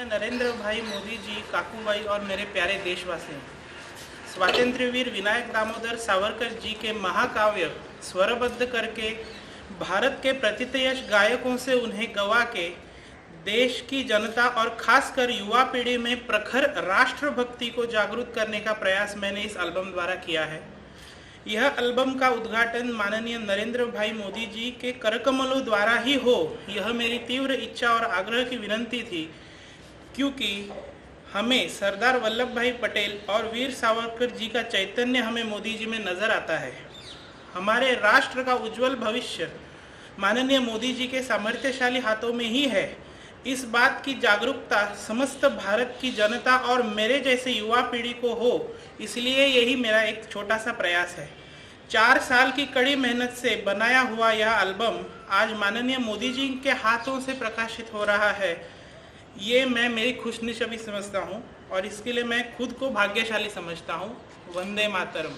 नरेंद्र भाई मोदी जी, काकूबाई और मेरे प्यारे देशवासियों, स्वातंत्र्य वीर विनायक दामोदर सावरकर जी के महाकाव्य स्वरबद्ध करके भारत के प्रतिथयश गायकों से उन्हें गवा के देश की जनता और खासकर युवा पीढ़ी में प्रखर राष्ट्रभक्ति को जागरूक करने का प्रयास मैंने इस एल्बम द्वारा किया है। यह एल्बम का उद्घाटन माननीय नरेंद्र भाई मोदी जी के करकमलों द्वारा ही हो, यह मेरी तीव्र इच्छा और आग्रह की विनंती थी, क्योंकि हमें सरदार वल्लभ भाई पटेल और वीर सावरकर जी का चैतन्य हमें मोदी जी में नजर आता है। हमारे राष्ट्र का उज्जवल भविष्य माननीय मोदी जी के सामर्थ्यशाली हाथों में ही है। इस बात की जागरूकता समस्त भारत की जनता और मेरे जैसे युवा पीढ़ी को हो, इसलिए यही मेरा एक छोटा सा प्रयास है। 4 साल की कड़ी मेहनत से बनाया हुआ यह एल्बम आज माननीय मोदी जी के हाथों से प्रकाशित हो रहा है। ये मैं मेरी खुशनसीबी समझता हूँ और इसके लिए मैं खुद को भाग्यशाली समझता हूँ। वंदे मातरम।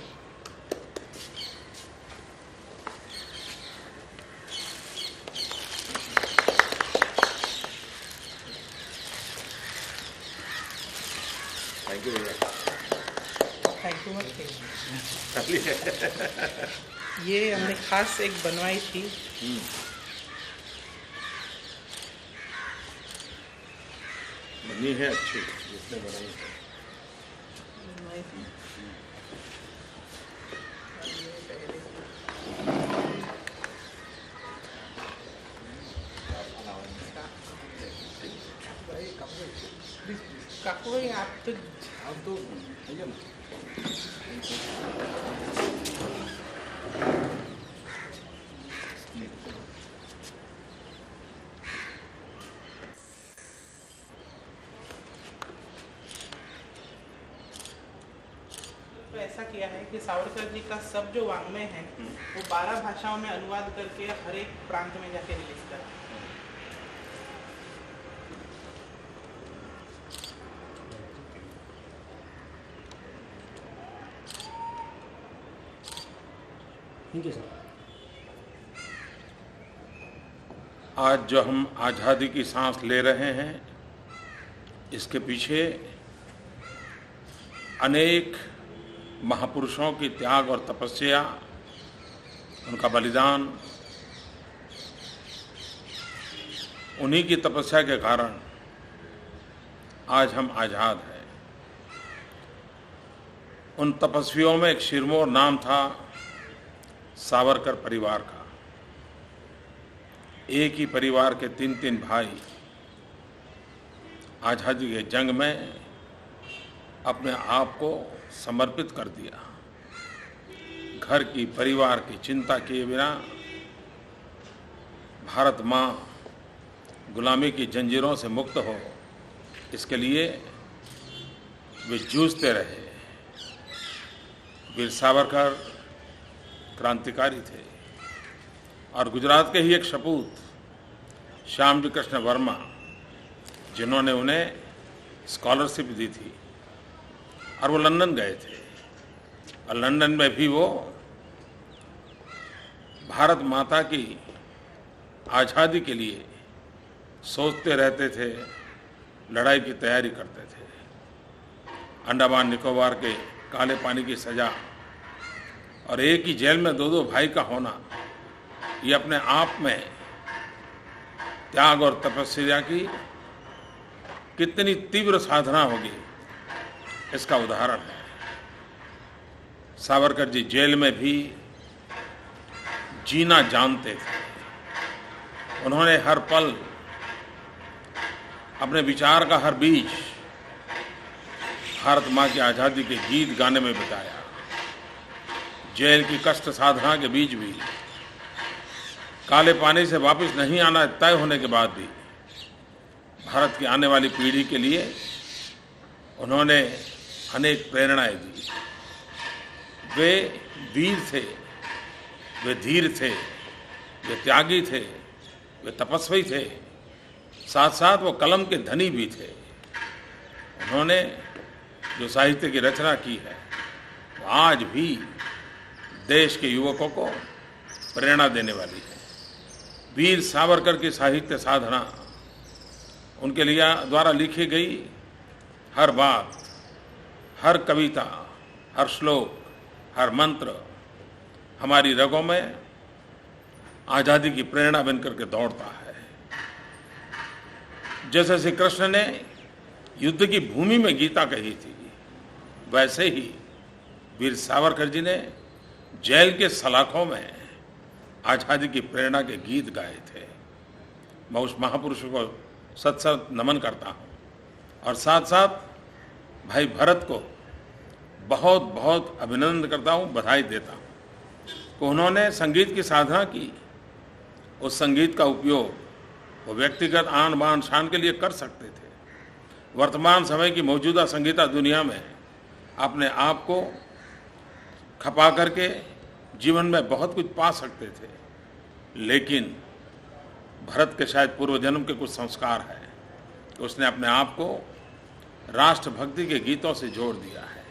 थैंक यू भैया। Thank you much. ये हमने खास एक बनवाई थी। बनी है अच्छी, जिसने बनाई है। काकू भाई आप तो ऐसा किया है कि सावरकर जी का सब जो वाङ्मय है वो 12 भाषाओं में अनुवाद करके हर एक प्रांत में जाके रिलीज करा। ठीक है सर। आज जो हम आज़ादी की सांस ले रहे हैं, इसके पीछे अनेक महापुरुषों की त्याग और तपस्या, उनका बलिदान, उन्हीं की तपस्या के कारण आज हम आज़ाद हैं। उन तपस्वियों में एक सिरमौर नाम था सावरकर परिवार का। एक ही परिवार के 3 भाई आज़ादी के जंग में अपने आप को समर्पित कर दिया। घर की, परिवार की चिंता किए बिना भारत माँ गुलामी की जंजीरों से मुक्त हो, इसके लिए वे जूझते रहे। वीर सावरकर क्रांतिकारी थे और गुजरात के ही एक सपूत श्यामजी कृष्ण वर्मा, जिन्होंने उन्हें स्कॉलरशिप दी थी और वो लंदन गए थे, और लंदन में भी वो भारत माता की आज़ादी के लिए सोचते रहते थे, लड़ाई की तैयारी करते थे। अंडमान निकोबार के काले पानी की सज़ा और एक ही जेल में 2 भाई का होना, ये अपने आप में त्याग और तपस्या की कितनी तीव्र साधना होगी, इसका उदाहरण है। सावरकर जी जेल में भी जीना जानते थे। उन्होंने हर पल अपने विचार का हर बीज भारत माँ की आज़ादी के गीत गाने में बिताया। जेल की कष्ट साधना के बीच भी, काले पानी से वापस नहीं आना तय होने के बाद भी भारत की आने वाली पीढ़ी के लिए उन्होंने अनेक प्रेरणाएं दी। वे वीर थे, वे धीर थे, वे त्यागी थे, वे तपस्वी थे, साथ साथ वो कलम के धनी भी थे। उन्होंने जो साहित्य की रचना की है, वो आज भी देश के युवकों को प्रेरणा देने वाली है। वीर सावरकर की साहित्य साधना उनके लिए द्वारा लिखी गई हर बात, हर कविता, हर श्लोक, हर मंत्र हमारी रगों में आज़ादी की प्रेरणा बनकर के दौड़ता है। जैसे श्री कृष्ण ने युद्ध की भूमि में गीता कही थी, वैसे ही वीर सावरकर जी ने जेल के सलाखों में आज़ादी की प्रेरणा के गीत गाए थे। मैं उस महापुरुष को सत सत नमन करता हूँ और साथ साथ भाई भरत को बहुत बहुत अभिनंदन करता हूँ, बधाई देता हूँ कि उन्होंने संगीत की साधना की। उस संगीत का उपयोग वो व्यक्तिगत आन बान शान के लिए कर सकते थे। वर्तमान समय की मौजूदा संगीता दुनिया में अपने आप को खपा करके जीवन में बहुत कुछ पा सकते थे, लेकिन भरत के शायद पूर्व जन्म के कुछ संस्कार हैं कि उसने अपने आप को राष्ट्रभक्ति के गीतों से जोड़ दिया है,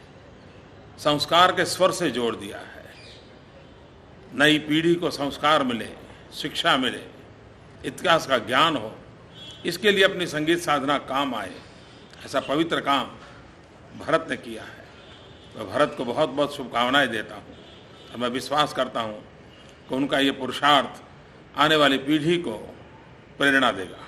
संस्कार के स्वर से जोड़ दिया है। नई पीढ़ी को संस्कार मिले, शिक्षा मिले, इतिहास का ज्ञान हो, इसके लिए अपनी संगीत साधना काम आए, ऐसा पवित्र काम भरत ने किया है। मैं भरत को बहुत बहुत शुभकामनाएं देता हूँ और मैं विश्वास करता हूँ कि उनका ये पुरुषार्थ आने वाली पीढ़ी को प्रेरणा देगा।